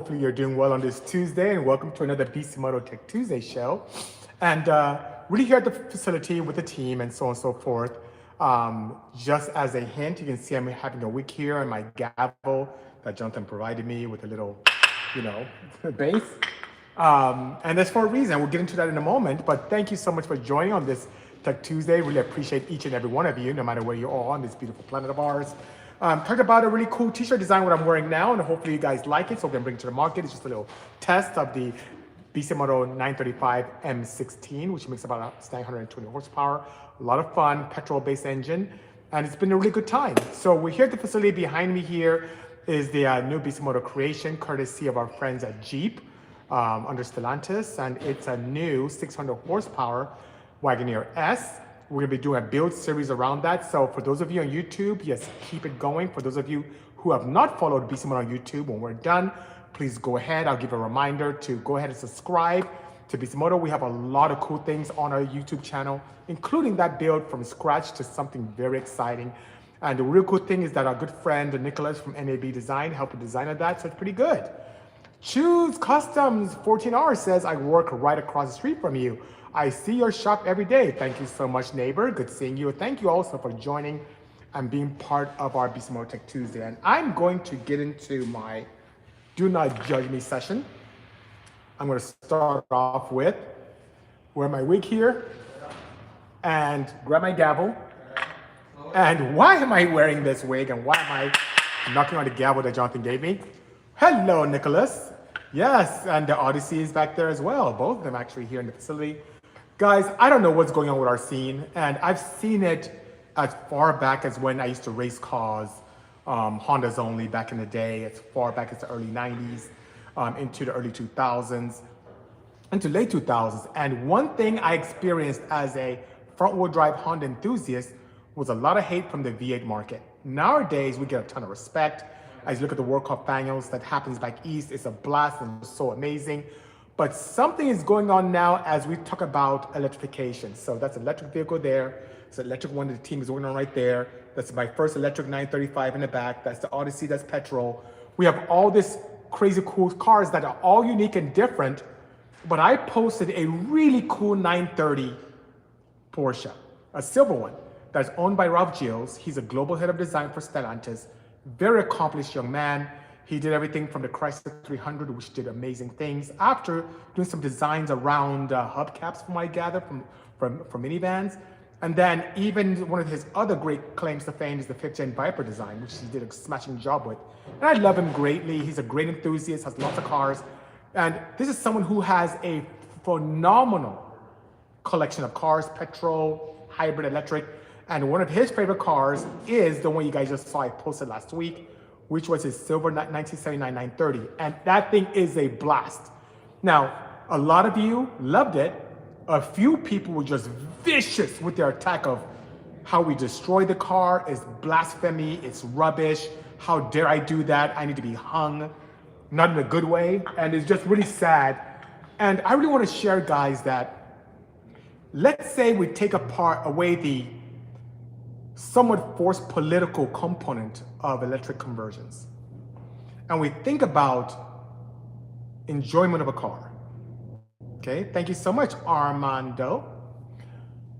Hopefully you're doing well on this Tuesday, and welcome to another Bisimoto Tech2sDay show. And really here at the facility with the team and so on and so forth. Just as a hint, you can see I'm having a wick here on my gavel that Jonathan provided me with a little, bass. And that's for a reason. We'll get into that in a moment, but thank you so much for joining on this Tech2sDay. Really appreciate each and every one of you, no matter where you are on this beautiful planet of ours. Talked about a really cool t-shirt design, what I'm wearing now, and hopefully you guys like it. So we're gonna bring it to the market. It's just a little test of the Bisimoto 935 M16, which makes about 920 horsepower. A lot of fun, petrol-based engine, and it's been a really good time. So we're here at the facility. Behind me here is the new Bisimoto creation, courtesy of our friends at Jeep under Stellantis, and it's a new 600 horsepower Wagoneer S. We're gonna be doing a build series around that. So for those of you on YouTube, yes, keep it going. For those of you who have not followed Bisimoto on YouTube, when we're done, please go ahead. I'll give a reminder to go ahead and subscribe to Bisimoto. We have a lot of cool things on our YouTube channel, including that build from scratch to something very exciting. And the real cool thing is that our good friend Nicholas from NAB Design helped with design of that, so it's pretty good. Choose Customs 14R says, I work right across the street from you. I see your shop every day. Thank you so much, neighbor. Good seeing you. Thank you also for joining and being part of our Bisimoto Tech2sDay. And I'm going to get into my Do Not Judge Me session. I'm going to start off with wear my wig here and grab my gavel. And why am I wearing this wig and why am I knocking on the gavel that Jonathan gave me? Hello, Nicholas. Yes, and the Odyssey is back there as well. Both of them actually here in the facility. Guys, I don't know what's going on with our scene, and I've seen it as far back as when I used to race cars, Hondas only back in the day, as far back as the early 90s, into the early 2000s, into late 2000s. And one thing I experienced as a front-wheel drive Honda enthusiast was a lot of hate from the V8 market. Nowadays, we get a ton of respect. As you look at the World Cup finals that happens back east, it's a blast and it's so amazing. But something is going on now as we talk about electrification. So that's an electric vehicle there. It's an electric one that the team is working on right there. That's my first electric 935 in the back. That's the Odyssey, that's petrol. We have all this crazy cool cars that are all unique and different. But I posted a really cool 930 Porsche, a silver one, that's owned by Ralph Gilles. He's a global head of design for Stellantis. Very accomplished young man. He did everything from the Chrysler 300, which did amazing things, after doing some designs around hubcaps, from what I gather, from minivans. And then even one of his other great claims to fame is the 5th Gen Viper design, which he did a smashing job with. And I love him greatly. He's a great enthusiast, has lots of cars. And this is someone who has a phenomenal collection of cars, petrol, hybrid, electric. And one of his favorite cars is the one you guys just saw I posted last week, which was his silver 1979 930. And that thing is a blast. Now, a lot of you loved it. A few people were just vicious with their attack of how we destroyed the car. It's blasphemy, it's rubbish. How dare I do that? I need to be hung. Not in a good way. And it's just really sad. And I really want to share, guys, that let's say we take away the somewhat forced political component of electric conversions. And we think about enjoyment of a car. Okay, thank you so much, Armando.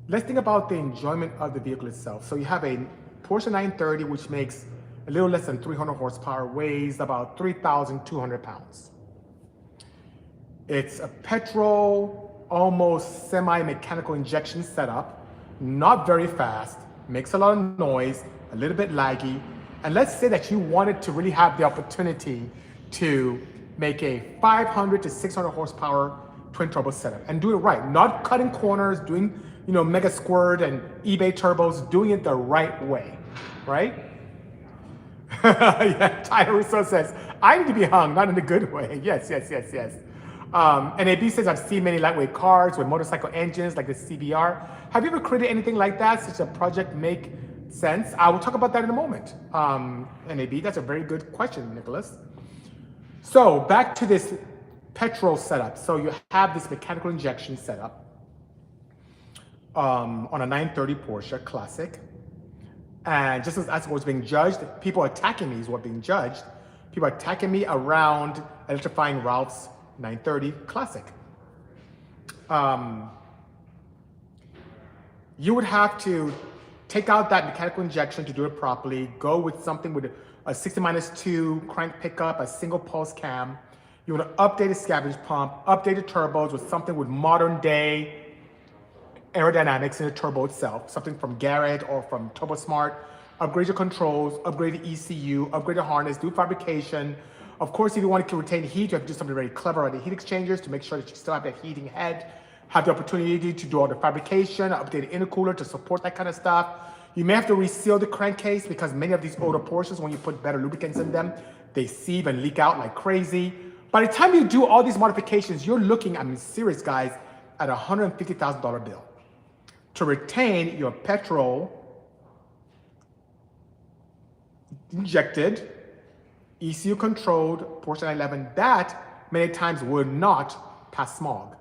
Let's think about the enjoyment of the vehicle itself. So you have a Porsche 930, which makes a little less than 300 horsepower, weighs about 3,200 pounds. It's a petrol, almost semi-mechanical injection setup, not very fast, makes a lot of noise, a little bit laggy. And let's say that you wanted to really have the opportunity to make a 500 to 600 horsepower twin turbo setup and do it right. Not cutting corners, doing, mega squirt and eBay turbos, doing it the right way, right? Yeah, Tyler Russo says, I need to be hung, not in a good way. Yes. And AB says, I've seen many lightweight cars with motorcycle engines like the CBR. Have you ever created anything like that? Such a project make sense? I will talk about that in a moment. NAB, that's a very good question, Nicholas. So back to this petrol setup. So you have this mechanical injection setup on a 930 Porsche Classic. And just as I was being judged, people attacking me is what being judged. People attacking me around electrifying Ralph's 930 Classic. You would have to take out that mechanical injection to do it properly, go with something with a 60-2 crank pickup, a single pulse cam. You want to update the scavenge pump, update the turbos with something with modern day aerodynamics in the turbo itself, something from Garrett or from TurboSmart. Upgrade your controls, upgrade the ECU, upgrade the harness, do fabrication. Of course, if you want to retain heat, you have to do something very clever on the heat exchangers to make sure that you still have that heating head, have the opportunity to do all the fabrication, update the intercooler to support that kind of stuff. You may have to reseal the crankcase because many of these older Porsches, when you put better lubricants in them, they sieve and leak out like crazy. By the time you do all these modifications, you're looking, I mean, serious guys, at a $150,000 bill to retain your petrol injected, ECU controlled Porsche 911 that many times will not pass smog.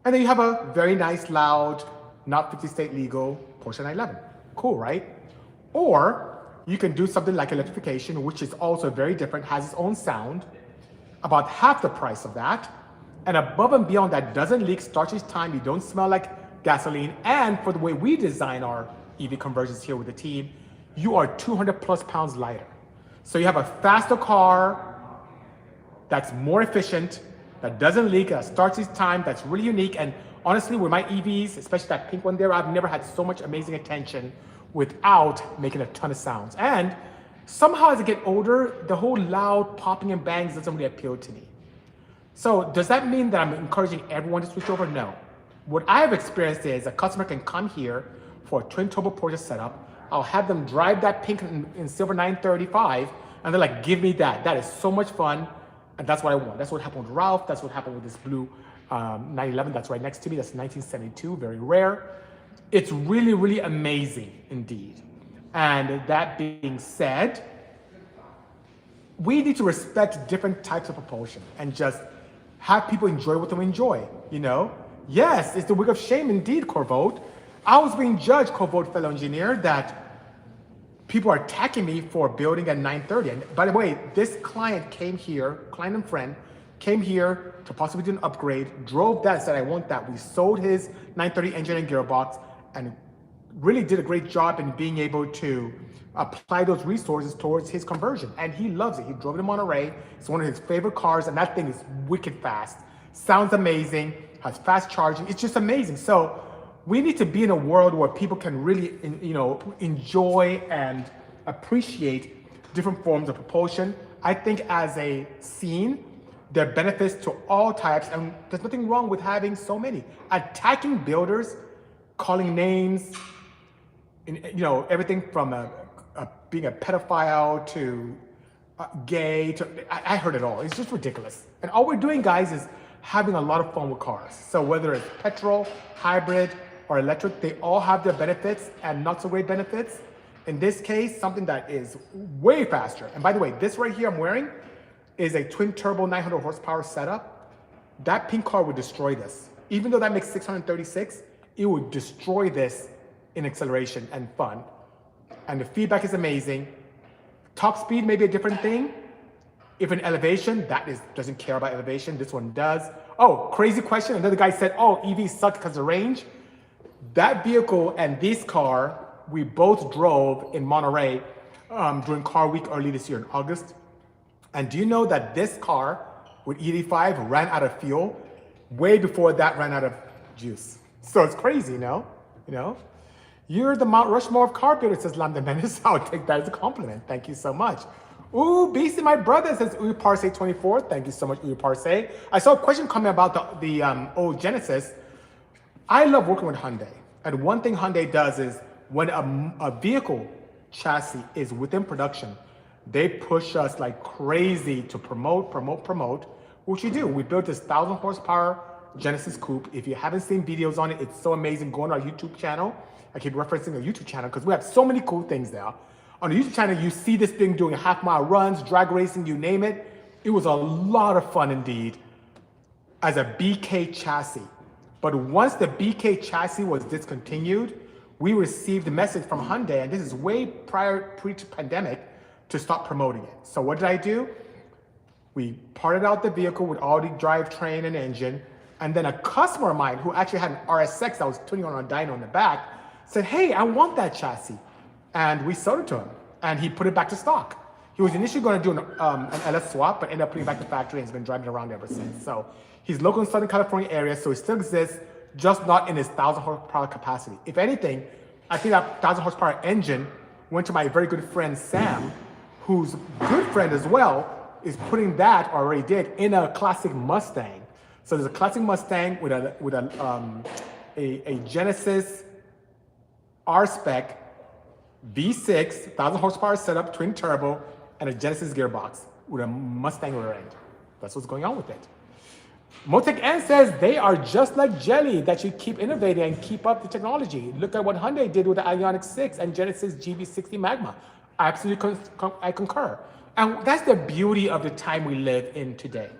And then you have a very nice, loud, not 50 state legal Porsche 911. Cool, right? Or you can do something like electrification, which is also very different, has its own sound, about half the price of that. And above and beyond that, doesn't leak, starts each time, you don't smell like gasoline. And for the way we design our EV conversions here with the team, you are 200 plus pounds lighter. So you have a faster car that's more efficient, that doesn't leak, that starts each time, that's really unique. And honestly, with my EVs, especially that pink one there, I've never had so much amazing attention without making a ton of sounds. And somehow as I get older, the whole loud popping and bangs doesn't really appeal to me. So does that mean that I'm encouraging everyone to switch over? No. What I have experienced is a customer can come here for a twin turbo Porsche setup. I'll have them drive that pink and silver 935, and they're like, give me that. That is so much fun, and that's what I want. That's what happened with Ralph. That's what happened with this blue 911 that's right next to me. That's 1972, very rare. It's really, really amazing indeed. And that being said, we need to respect different types of propulsion and just have people enjoy what they enjoy, you know? Yes, it's the wig of shame indeed, Corvote. I was being judged, Corvote fellow engineer, that people are attacking me for building a 930. And by the way, this client came here, client and friend, came here to possibly do an upgrade, drove that, said, I want that. We sold his 930 engine and gearbox and really did a great job in being able to apply those resources towards his conversion. And he loves it. He drove it in Monterey. It's one of his favorite cars, and that thing is wicked fast. Sounds amazing, has fast charging. It's just amazing. So we need to be in a world where people can really, you know, enjoy and appreciate different forms of propulsion. I think as a scene, there are benefits to all types, and there's nothing wrong with having so many. Attacking builders, calling names, you know, everything from being a pedophile to gay to, I heard it all. It's just ridiculous. And all we're doing, guys, is having a lot of fun with cars. So whether it's petrol, hybrid, or electric, they all have their benefits and not so great benefits. In this case, something that is way faster. And by the way, this right here I'm wearing is a twin turbo 900 horsepower setup. That pink car would destroy this. Even though that makes 636, it would destroy this in acceleration and fun. And the feedback is amazing. Top speed may be a different thing. If in elevation, doesn't care about elevation. This one does. Oh, crazy question. Another guy said, oh, EVs suck because of range. That vehicle and this car, we both drove in Monterey during Car Week early this year in August. And do you know that this car with E85 ran out of fuel way before that ran out of juice? So it's crazy, you know? You're the Mount Rushmore of car builders, says Lambda Menace. I'll take that as a compliment. Thank you so much. Ooh, Beastie, my brother, says Uy Parse 24. Thank you so much, Uy Parse. I saw a question coming about the old Genesis. I love working with Hyundai. And one thing Hyundai does is when a vehicle chassis is within production, they push us like crazy to promote, which we do. We built this 1,000 horsepower Genesis Coupe. If you haven't seen videos on it, it's so amazing. Go on our YouTube channel. I keep referencing our YouTube channel because we have so many cool things there. On the YouTube channel, you see this thing doing half-mile runs, drag racing, you name it. It was a lot of fun indeed as a BK chassis. But once the BK chassis was discontinued, we received a message from Hyundai, and this is way prior, pre-pandemic, to stop promoting it. So what did I do? We parted out the vehicle with all the drivetrain and engine. And then a customer of mine who actually had an RSX that was tuning on a dyno in the back said, hey, I want that chassis. And we sold it to him. And he put it back to stock. He was initially going to do an LS swap, but ended up putting it back to factory and has been driving around ever since. So he's local in Southern California area, so he still exists, just not in his 1,000 horsepower capacity. If anything, I think that 1,000 horsepower engine went to my very good friend Sam, whose good friend as well is putting that, or already did, in a classic Mustang. So there's a classic Mustang with a Genesis R-Spec V6, 1,000 horsepower setup, twin turbo, and a Genesis gearbox with a Mustang rear end. That's what's going on with it. Motec N says they are just like jelly that should keep innovating and keep up the technology. Look at what Hyundai did with the Ioniq 6 and Genesis GV60 Magma. I absolutely I concur. And that's the beauty of the time we live in today.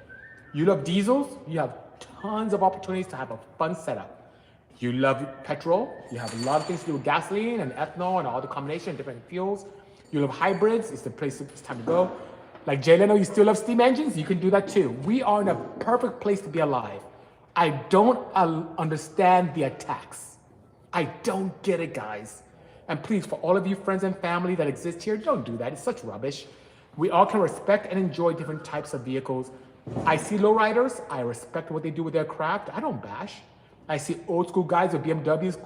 You love diesels, you have tons of opportunities to have a fun setup. You love petrol, you have a lot of things to do with gasoline and ethanol and all the combination of different fuels. You love hybrids, it's the place, it's time to go. Like Jay Leno, you still love steam engines, you can do that too. We are in a perfect place to be alive. I don't understand the attacks. I don't get it, guys. And please, for all of you friends and family that exist here, don't do that, it's such rubbish. We all can respect and enjoy different types of vehicles. I see lowriders, I respect what they do with their craft, I don't bash. I see old school guys with BMWs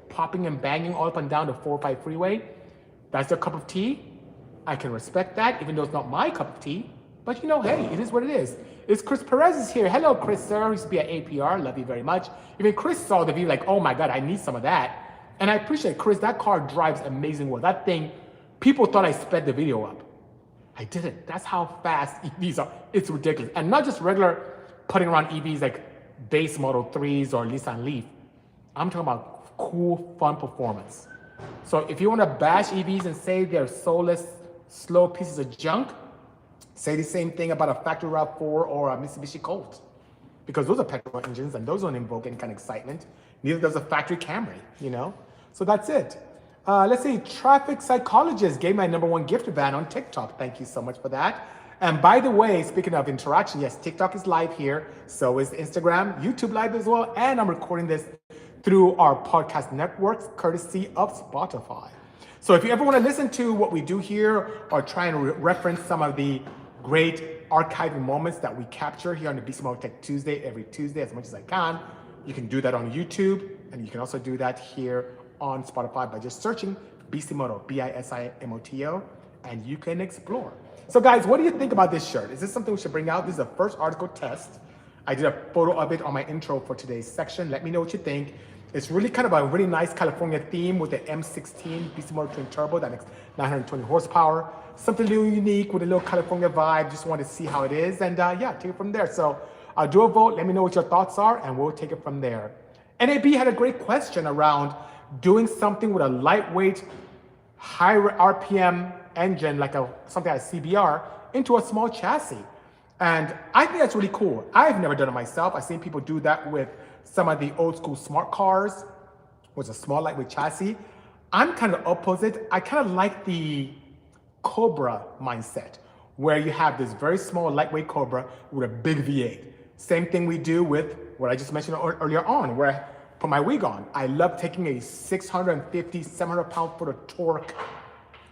popping and banging all up and down the 405 freeway. That's their cup of tea. I can respect that, even though it's not my cup of tea. But you know, hey, it is what it is. It's Chris Perez is here. Hello, Chris, sir. He used to be at APR. Love you very much. Even Chris saw the video like, oh my God, I need some of that. And I appreciate Chris. That car drives amazing well. That thing, people thought I sped the video up. I didn't. That's how fast EVs are. It's ridiculous. And not just regular putting around EVs like base Model 3s or Nissan Leaf. I'm talking about cool, fun performance. So if you want to bash EVs and say they're soulless, slow pieces of junk, say the same thing about a factory RAV4 or a Mitsubishi Colt. Because those are petrol engines and those don't invoke any kind of excitement. Neither does a factory Camry, you know? So that's it. Let's see, Traffic Psychologist gave my #1 gift ban on TikTok. Thank you so much for that. And by the way, speaking of interaction, yes, TikTok is live here. So is Instagram, YouTube live as well. And I'm recording this through our podcast networks, courtesy of Spotify. So if you ever want to listen to what we do here or try and reference some of the great archiving moments that we capture here on the Bisimoto Tech Tuesday every Tuesday as much as I can, you can do that on YouTube. And you can also do that here on Spotify by just searching Bisimoto, Bisimoto, and you can explore. So guys, what do you think about this shirt? Is this something we should bring out? This is the first article test. I did a photo of it on my intro for today's section. Let me know what you think. It's really kind of a really nice California theme with the M16 Bisimoto twin turbo that makes 920 horsepower. Something a little unique with a little California vibe. Just want to see how it is. And yeah, take it from there. So I'll do a vote. Let me know what your thoughts are and we'll take it from there. NAB had a great question around doing something with a lightweight, high RPM engine, like something like a CBR, into a small chassis. And I think that's really cool. I've never done it myself. I've seen people do that with some of the old school smart cars, with a small lightweight chassis. I'm kind of opposite. I kind of like the Cobra mindset, where you have this very small lightweight Cobra with a big V8. Same thing we do with what I just mentioned earlier on, where I put my wig on. I love taking a 650, 700 pound-foot of torque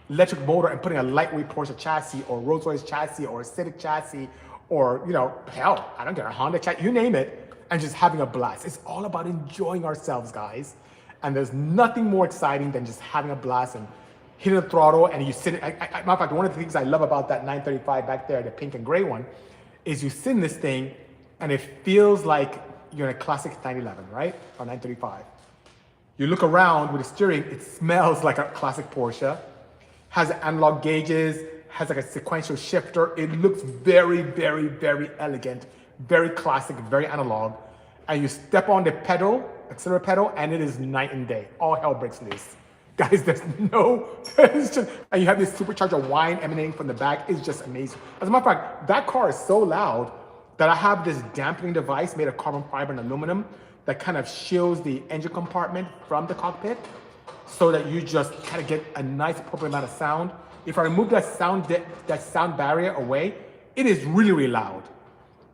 electric motor and putting a lightweight Porsche chassis or Rolls-Royce chassis or a Civic chassis or, you know, hell, I don't care, a Honda chassis, you name it, and just having a blast. It's all about enjoying ourselves, guys. And there's nothing more exciting than just having a blast and hitting the throttle and you sit, matter of fact, one of the things I love about that 935 back there, the pink and gray one, is you sit in this thing and it feels like you're in a classic 911, right? Or 935. You look around with the steering, it smells like a classic Porsche, has analog gauges, has like a sequential shifter. It looks very, very, very elegant, very classic, very analog. And you step on the pedal, accelerator pedal, and it is night and day. All hell breaks loose. Guys, there's no, it's just, and you have this supercharger whine emanating from the back. It's just amazing. As a matter of fact, that car is so loud that I have this dampening device made of carbon fiber and aluminum that kind of shields the engine compartment from the cockpit so that you just kind of get a nice appropriate amount of sound. If I remove that sound barrier away, It is really, really loud.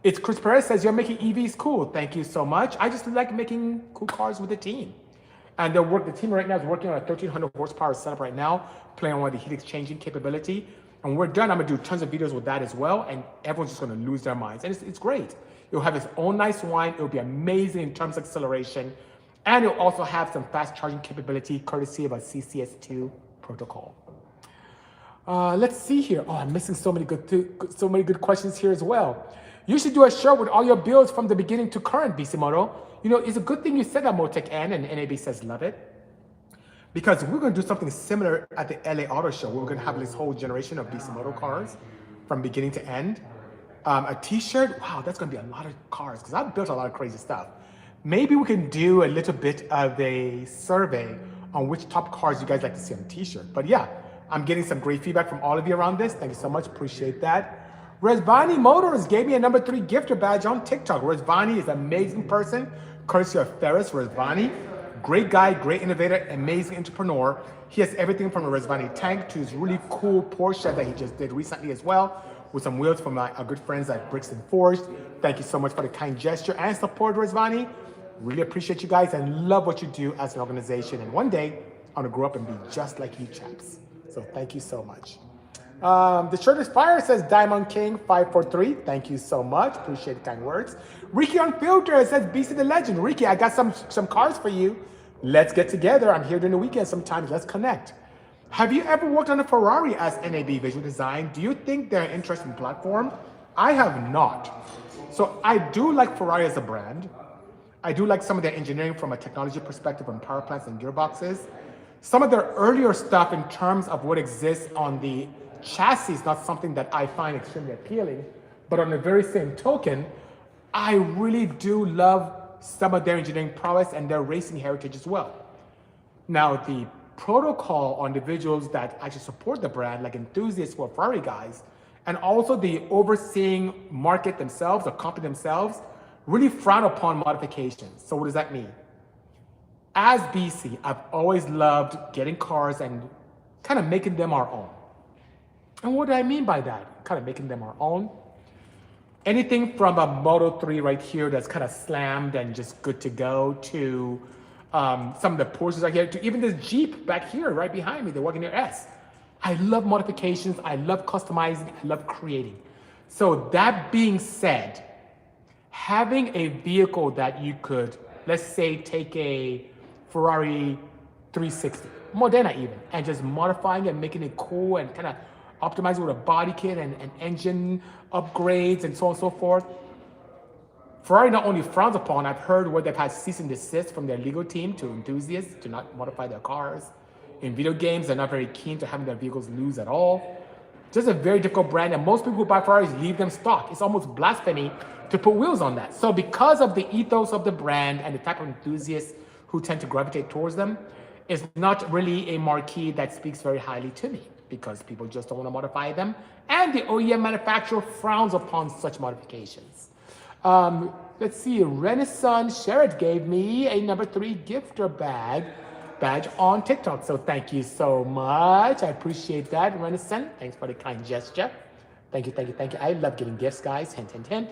It's Chris Perez says, you're making EVs cool. Thank you so much. I just like making cool cars with the team. And the team right now is working on a 1300 horsepower setup right now, playing on the heat exchanging capability. And we're done. I'm gonna do tons of videos with that as well. And everyone's just gonna lose their minds. And it's great. It'll have its own nice whine. It'll be amazing in terms of acceleration. And it'll also have some fast charging capability courtesy of a CCS2 protocol. Let's see here. Oh, I'm missing so many good questions here as well. You should do a show with all your builds from the beginning to current, Bisimoto. You know, it's a good thing you said that, Motec N, and NAB says love it. Because we're going to do something similar at the LA Auto Show. We're going to have this whole generation of Bisimoto cars from beginning to end. A t-shirt, wow, that's going to be a lot of cars because I've built a lot of crazy stuff. Maybe we can do a little bit of a survey on which top cars you guys like to see on a t-shirt. But yeah, I'm getting some great feedback from all of you around this. Thank you so much, appreciate that. Rezvani Motors gave me a number 3 gifter badge on TikTok. Rezvani is an amazing person, courtesy of Ferris Rezvani. Great guy, great innovator, amazing entrepreneur. He has everything from a Rezvani tank to his really cool Porsche that he just did recently as well, with some wheels from our good friends at Bricks and Forged. Thank you so much for the kind gesture and support, Rezvani. Really appreciate you guys and love what you do as an organization. And one day, I'm gonna grow up and be just like you chaps. So thank you so much. The shirt is fire, says Diamond King 543. Thank you so much. Appreciate the kind words. Ricky Unfiltered says BC the Legend. Ricky, I got some cars for you. Let's get together. I'm here during the weekend sometimes. Let's connect. Have you ever worked on a Ferrari as NAB Visual Design? Do you think they're an interesting platform? I have not. So I do like Ferrari as a brand. I do like some of their engineering from a technology perspective on power plants and gearboxes. Some of their earlier stuff in terms of what exists on the chassis is not something that I find extremely appealing, but on the very same token, I really do love some of their engineering prowess and their racing heritage as well. Now, the protocol on individuals that actually support the brand, like enthusiasts who are Ferrari guys, and also the overseeing market themselves or company themselves, really frown upon modifications. So what does that mean? As BC, I've always loved getting cars and kind of making them our own. And what do I mean by that? Kind of making them our own. Anything from a Moto 3 right here that's kind of slammed and just good to go to some of the Porsches right here, to even this Jeep back here right behind me, the Wagoneer S. I love modifications, I love customizing, I love creating. So that being said, having a vehicle that you could, let's say, take a Ferrari 360, Modena even, and just modifying it, making it cool and kind of optimizing with a body kit and engine upgrades and so on and so forth. Ferrari not only frowns upon, I've heard where they've had cease and desist from their legal team to enthusiasts to not modify their cars. In video games, they're not very keen to having their vehicles lose at all. Just a very difficult brand, and most people who buy Ferraris leave them stock. It's almost blasphemy to put wheels on that. So because of the ethos of the brand and the type of enthusiasts who tend to gravitate towards them, it's not really a marquee that speaks very highly to me, because people just don't want to modify them, and the OEM manufacturer frowns upon such modifications. Let's see, Renaissance Sherrod gave me a number 3 gifter badge on TikTok, so thank you so much. I appreciate that, Renaissance. Thanks for the kind gesture. Thank you, thank you, thank you. I love getting gifts, guys. Hint, hint, hint.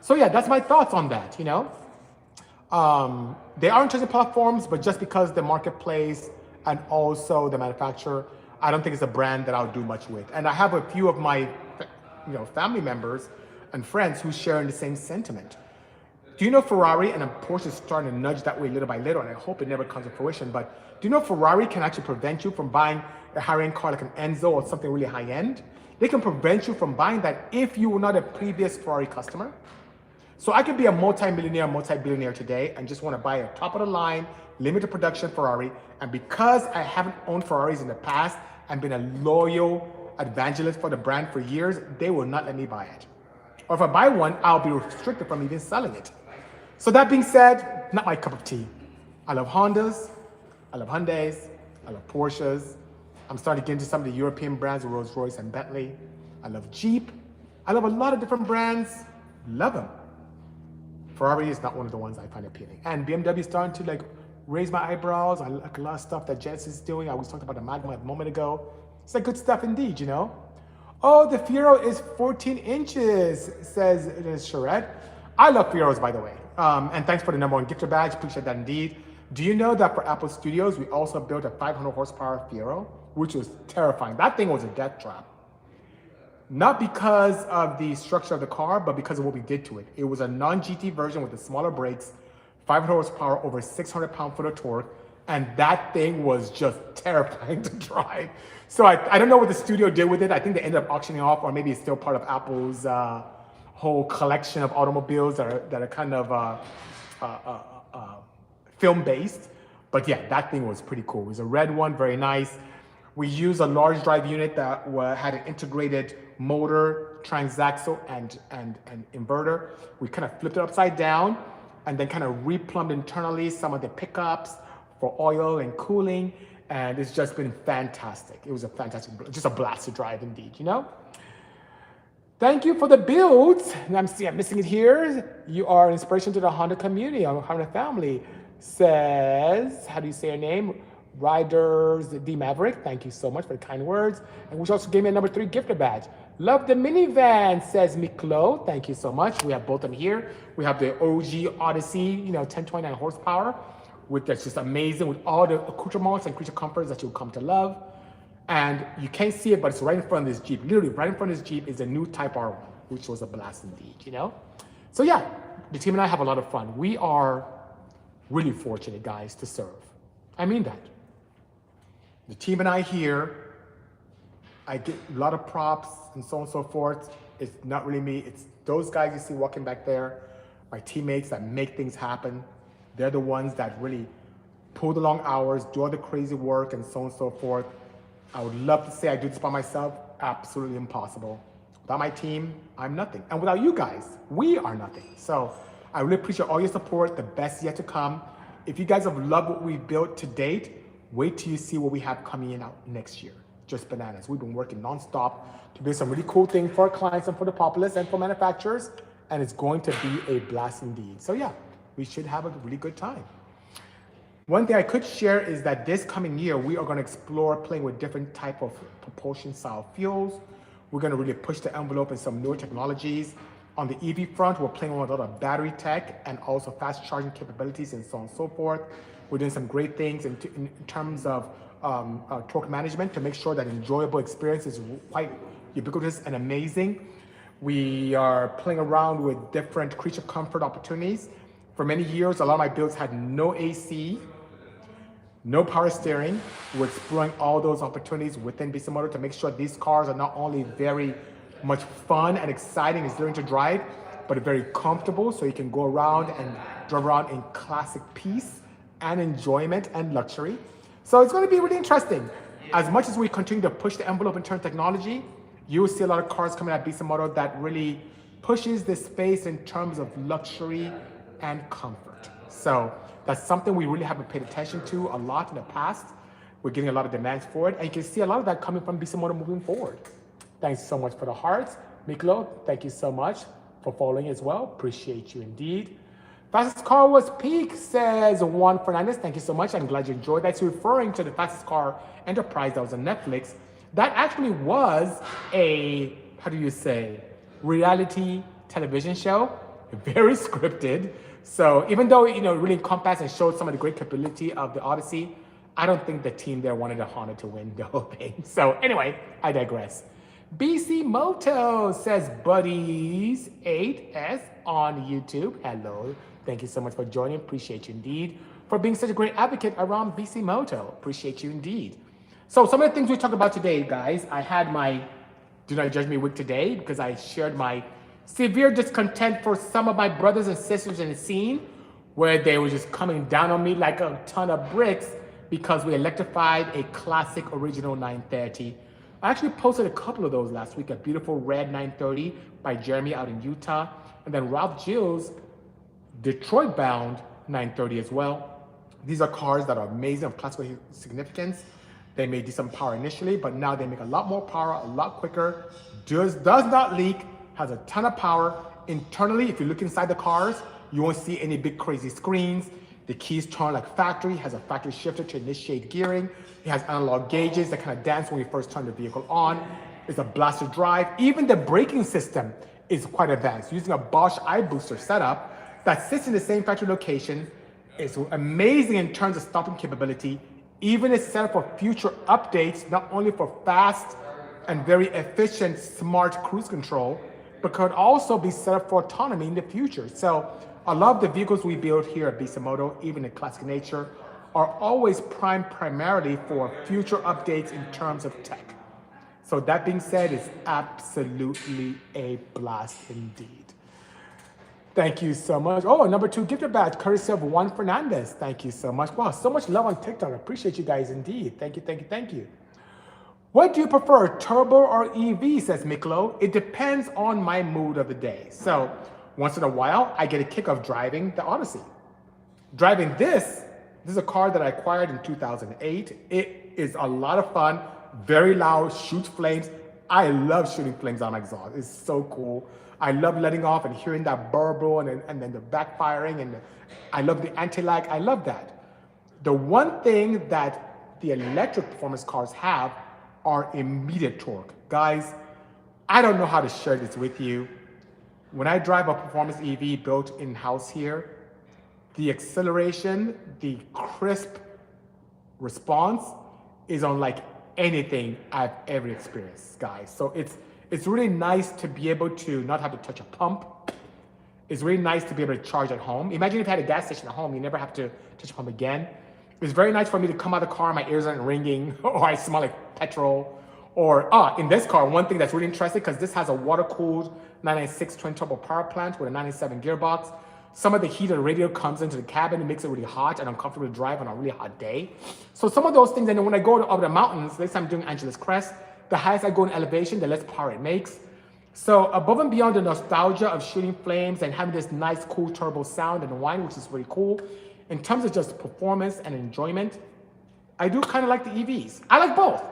So yeah, that's my thoughts on that, you know. They are interesting platforms, but just because the marketplace and also the manufacturer, I don't think it's a brand that I'll do much with. And I have a few of my, family members and friends who share in the same sentiment. Do you know Ferrari, and Porsche is starting to nudge that way little by little, and I hope it never comes to fruition, but do you know Ferrari can actually prevent you from buying a high-end car like an Enzo or something really high-end? They can prevent you from buying that if you were not a previous Ferrari customer. So I could be a multi-millionaire, multi-billionaire today and just want to buy a top-of-the-line, limited production Ferrari, and because I haven't owned Ferraris in the past and been a loyal evangelist for the brand for years, they will not let me buy it. Or if I buy one, I'll be restricted from even selling it. So that being said, not my cup of tea. I love Hondas, I love Hyundais, I love Porsches. I'm starting to get into some of the European brands, Rolls-Royce and Bentley. I love Jeep. I love a lot of different brands, love them. Ferrari is not one of the ones I find appealing. And BMW is starting to raise my eyebrows. I like a lot of stuff that Genesis is doing. I was talking about the Magma a moment ago. It's good stuff indeed, Oh, the Fiero is 14 inches, says Charette. I love Fieros, by the way. And thanks for the #1 gifter badge. Appreciate that indeed. Do you know that for Apple Studios, we also built a 500 horsepower Fiero, which was terrifying. That thing was a death trap. Not because of the structure of the car, but because of what we did to it. It was a non-GT version with the smaller brakes, 500 horsepower, over 600 pound-foot of torque, and that thing was just terrifying to drive. So I don't know what the studio did with it. I think they ended up auctioning off, or maybe it's still part of Apple's whole collection of automobiles that are kind of film-based. But yeah, that thing was pretty cool. It was a red one, very nice. We used a large drive unit that had an integrated motor, transaxle, and inverter. We kind of flipped it upside down and then kind of replumbed internally some of the pickups for oil and cooling. And it's just been fantastic. It was a fantastic, just a blast to drive indeed, you know? Thank you for the builds. I'm missing it here. You are an inspiration to the Honda community, our Honda family. Says, how do you say your name? Riders D Maverick. Thank you so much for the kind words. And which also gave me a #3 gifter badge. Love the minivan, says Miklo. Thank you so much. We have both of them here. We have the OG Odyssey, 1029 horsepower, that's just amazing with all the accoutrements and creature comforts that you'll come to love. And you can't see it, but it's right in front of this Jeep. Literally right in front of this Jeep is a new Type R1, which was a blast indeed, So yeah, the team and I have a lot of fun. We are really fortunate, guys, to serve. I mean that. The team and I here, I get a lot of props and so on and so forth. It's not really me. It's those guys you see walking back there, my teammates that make things happen. They're the ones that really pull the long hours, do all the crazy work and so on and so forth. I would love to say I do this by myself. Absolutely impossible. Without my team, I'm nothing. And without you guys, we are nothing. So I really appreciate all your support. The best is yet to come. If you guys have loved what we've built to date, wait till you see what we have coming in out next year. Just bananas. We've been working nonstop to build some really cool things for our clients and for the populace and for manufacturers. And it's going to be a blast indeed. So yeah, we should have a really good time. One thing I could share is that this coming year, we are going to explore playing with different type of propulsion style fuels. We're going to really push the envelope in some newer technologies. On the EV front, we're playing with a lot of battery tech and also fast charging capabilities and so on and so forth. We're doing some great things in terms of torque management to make sure that enjoyable experience is quite ubiquitous and amazing. We are playing around with different creature comfort opportunities. For many years, a lot of my builds had no AC, no power steering. We're exploring all those opportunities within Bisimoto to make sure these cars are not only very much fun and exciting and learning to drive, but very comfortable so you can go around and drive around in classic peace and enjoyment and luxury. So it's going to be really interesting. As much as we continue to push the envelope in terms of technology, you will see a lot of cars coming at Bisimoto that really pushes the space in terms of luxury and comfort. So that's something we really haven't paid attention to a lot in the past. We're getting a lot of demands for it, and you can see a lot of that coming from Bisimoto moving forward. Thanks so much for the hearts. Miklo, thank you so much for following as well. Appreciate you indeed. Fastest car was Peak, says Juan Fernandez. Thank you so much. I'm glad you enjoyed that. It's referring to the Fastest Car Enterprise that was on Netflix. That actually was a, how do you say, reality television show. Very scripted. So even though it really encompassed and showed some of the great capability of the Odyssey, I don't think the team there wanted a Honda to win the whole thing. So anyway, I digress. Bisimoto, says Buddies 8S on YouTube. Hello. Thank you so much for joining. Appreciate you indeed for being such a great advocate around Bisimoto. Appreciate you indeed. So some of the things we talked about today, guys, I had my Do Not Judge Me week today because I shared my severe discontent for some of my brothers and sisters in the scene where they were just coming down on me like a ton of bricks because we electrified a classic original 930. I actually posted a couple of those last week, a beautiful red 930 by Jeremy out in Utah, and then Ralph Gilles' Detroit-bound 930 as well. These are cars that are amazing of classical significance. They made decent power initially, but now they make a lot more power, a lot quicker, does not leak, has a ton of power. Internally, if you look inside the cars, you won't see any big crazy screens. The keys turn like factory, has a factory shifter to initiate gearing. It has analog gauges that kind of dance when you first turn the vehicle on. is a blast to drive. Even the braking system is quite advanced, using a Bosch iBooster setup that sits in the same factory location. It's amazing in terms of stopping capability. Even it's set up for future updates, not only for fast and very efficient smart cruise control, but could also be set up for autonomy in the future. So I love the vehicles we build here at Bisimoto, even in classic nature, are always primed primarily for future updates in terms of tech. So that being said, it's absolutely a blast indeed. Thank you so much. Oh, number 2 gifted badge, courtesy of Juan Fernandez. Thank you so much. Wow, so much love on TikTok. I appreciate you guys indeed. Thank you, thank you, thank you. What do you prefer, turbo or EV, says Miklo? It depends on my mood of the day. So once in a while, I get a kick of driving the Odyssey. Driving this is a car that I acquired in 2008. It is a lot of fun, very loud, shoots flames. I love shooting flames on exhaust. It's so cool. I love letting off and hearing that burble and then the backfiring, and I love the anti-lag. I love that. The one thing that the electric performance cars have are immediate torque. Guys, I don't know how to share this with you. When I drive a performance EV built in-house here, the acceleration, the crisp response is unlike anything I've ever experienced, guys. So it's really nice to be able to not have to touch a pump. It's really nice to be able to charge at home. Imagine if you had a gas station at home, you never have to touch a pump again. It's very nice for me to come out of the car, my ears aren't ringing, or I smell like petrol. Or in this car, one thing that's really interesting, because this has a water-cooled 996 twin-turbo power plant with a 997 gearbox. Some of the heat of the radiator comes into the cabin and makes it really hot and uncomfortable to drive on a really hot day. So some of those things, and then when I go up the mountains, this time I'm doing Angeles Crest, the highest I go in elevation, the less power it makes. So above and beyond the nostalgia of shooting flames and having this nice, cool turbo sound and whine, which is really cool, in terms of just performance and enjoyment, I do kind of like the EVs. I like both.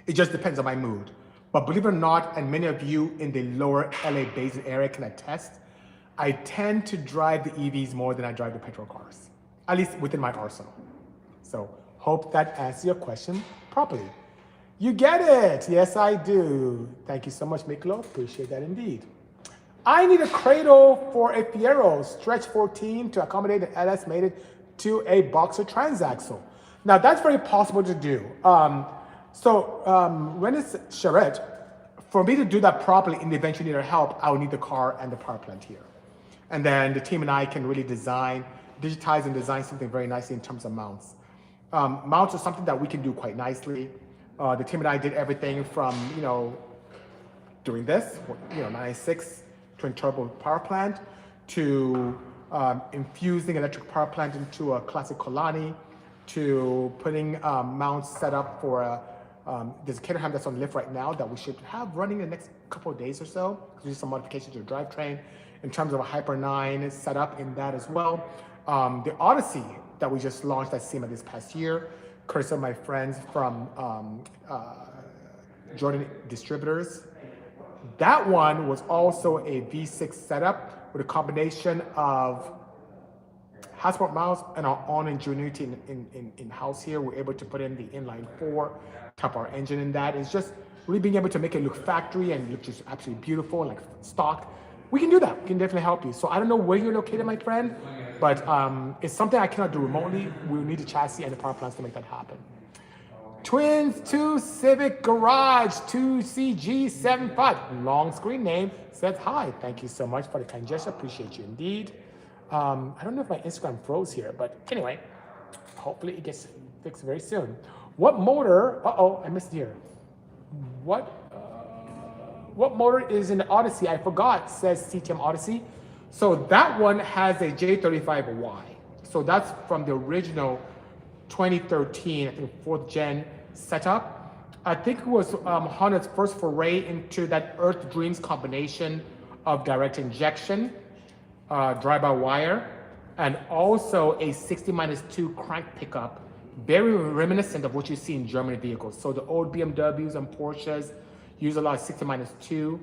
It just depends on my mood. But believe it or not, and many of you in the lower LA Basin area can attest, I tend to drive the EVs more than I drive the petrol cars, at least within my arsenal. So hope that answers your question properly. You get it. Yes, I do. Thank you so much, Miklo. Appreciate that indeed. I need a cradle for a Fiero stretch 14 to accommodate an LS mated to a Boxer transaxle. Now that's very possible to do. When it's charrette, for me to do that properly in the event you need our help, I will need the car and the power plant here. And then the team and I can really digitize and design something very nicely in terms of mounts. Mounts are something that we can do quite nicely. The team and I did everything from, doing this, 996 twin turbo power plant, to infusing electric power plant into a classic Colani, to putting mounts set up for there's a Caterham that's on lift right now that we should have running in the next couple of days or so. Do some modifications to the drivetrain in terms of a Hyper 9 set up in that as well. The Odyssey that we just launched at SEMA this past year, courtesy of my friends from Jordan Distributors. That one was also a V6 setup with a combination of Hassport mounts and our own ingenuity in-house here. We're able to put in the inline 4 top our engine in that. It's just really being able to make it look factory and look just absolutely beautiful, like stock. We can do that. We can definitely help you. So I don't know where you're located, my friend, but it's something I cannot do remotely. We'll need the chassis and the power plants to make that happen. Twins 2 Civic Garage 2CG75, long screen name, says hi. Thank you so much for the kind gesture. Appreciate you indeed. I don't know if my Instagram froze here, but anyway, hopefully it gets fixed very soon. What motor, I missed it here. What motor is in the Odyssey? I forgot, says CTM Odyssey. So that one has a J35Y. So that's from the original 2013, I think 4th gen setup. I think it was Honda's first foray into that Earth Dreams combination of direct injection, drive-by-wire, and also a 60-2 crank pickup, very reminiscent of what you see in German vehicles. So the old BMWs and Porsches use a lot of 60-2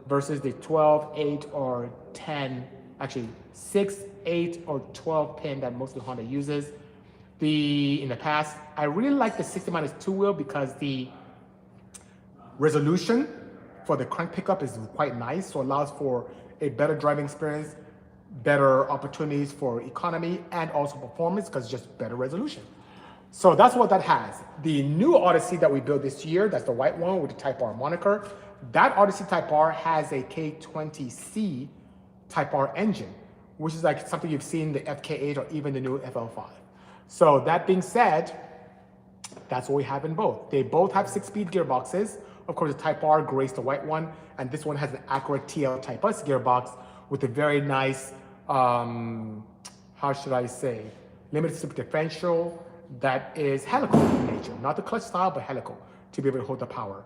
versus the 12, 8, or 10, actually 6, 8, or 12 pin that mostly Honda uses. In the past, I really like the 60-2 wheel because the Resolution for the crank pickup is quite nice, so it allows for a better driving experience, better opportunities for economy, and also performance because it's just better resolution. So that's what that has. The new Odyssey that we built this year, that's the white one with the Type R moniker, that Odyssey Type R has a K20C Type R engine, which is like something you've seen in the FK8 or even the new FL5. So that being said, that's what we have in both. They both have 6-speed gearboxes. Of course, the Type R graced the white one, and this one has an Acura TL Type S gearbox with a very nice, how should I say, limited slip differential that is helical in nature, not the clutch style, but helical to be able to hold the power.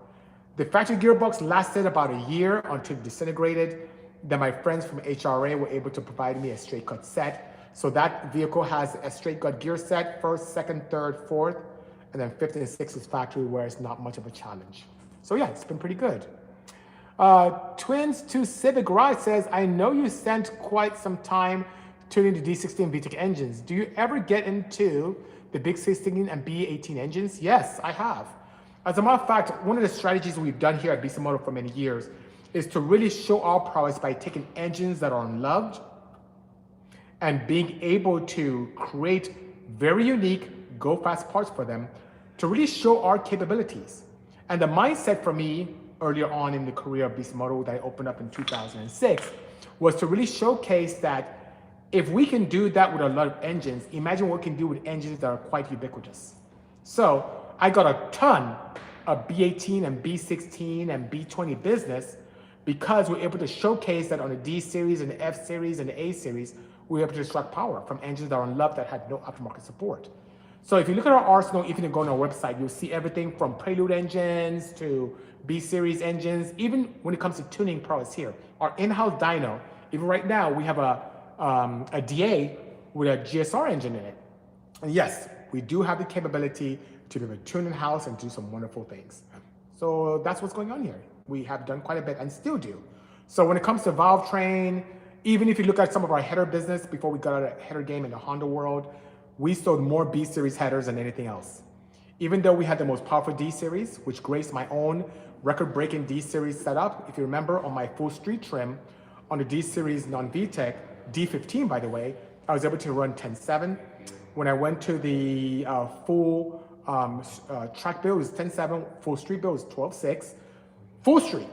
The factory gearbox lasted about a year until it disintegrated. Then my friends from HRA were able to provide me a straight cut set. So that vehicle has a straight cut gear set, first, second, third, fourth, and then fifth and sixth is factory, where it's not much of a challenge. So yeah, it's been pretty good. Twins to Civic Ride says, I know you spent quite some time tuning the D16 VTEC engines. Do you ever get into the big 16 and B18 engines? Yes, I have. As a matter of fact, one of the strategies we've done here at Bisimoto for many years is to really show our prowess by taking engines that are unloved and being able to create very unique go-fast parts for them to really show our capabilities. And the mindset for me earlier on in the career of Bisimoto that I opened up in 2006 was to really showcase that if we can do that with a lot of engines, imagine what we can do with engines that are quite ubiquitous. So I got a ton of B18 and B16 and B20 business because we're able to showcase that on the D series and the F series and the A series, we're able to extract power from engines that are unloved that had no aftermarket support. So if you look at our arsenal, even if you go on our website, you'll see everything from Prelude engines to B series engines, even when it comes to tuning prowess here. Our in-house dyno, even right now, we have a DA with a GSR engine in it. And yes, we do have the capability to be able to tune in-house and do some wonderful things. So that's what's going on here. We have done quite a bit and still do. So when it comes to valve train, even if you look at some of our header business before we got out of header game in the Honda world, we sold more B series headers than anything else. Even though we had the most powerful D series, which graced my own record-breaking D series setup. If you remember on my full street trim on the D series non-VTEC, D15 by the way, I was able to run 10.7. When I went to the full track build, it was 10.7, full street build was 12.6. Full street,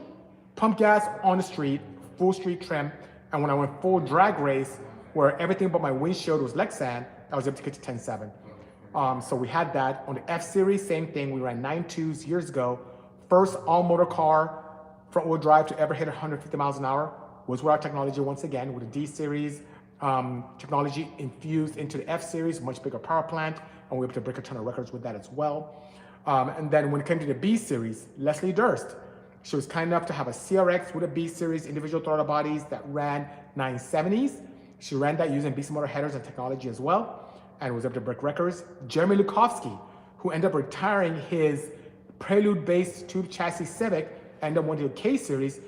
pump gas on the street, full street trim. And when I went full drag race, where everything but my windshield was Lexan, I was able to get to 10.7. So we had that. On the F series, same thing. We ran 9.2s years ago. First all-motor car, front-wheel drive to ever hit 150 miles an hour was with our technology once again, with the D series technology infused into the F series, much bigger power plant, and we were able to break a ton of records with that as well. And then when it came to the B series, Leslie Durst, she was kind enough to have a CRX with a B series individual throttle bodies that ran 970s. She ran that using Bisimoto headers and technology as well, and was able to break records. Jeremy Lukovsky, who ended up retiring his Prelude-based tube chassis Civic, ended up winning the K series,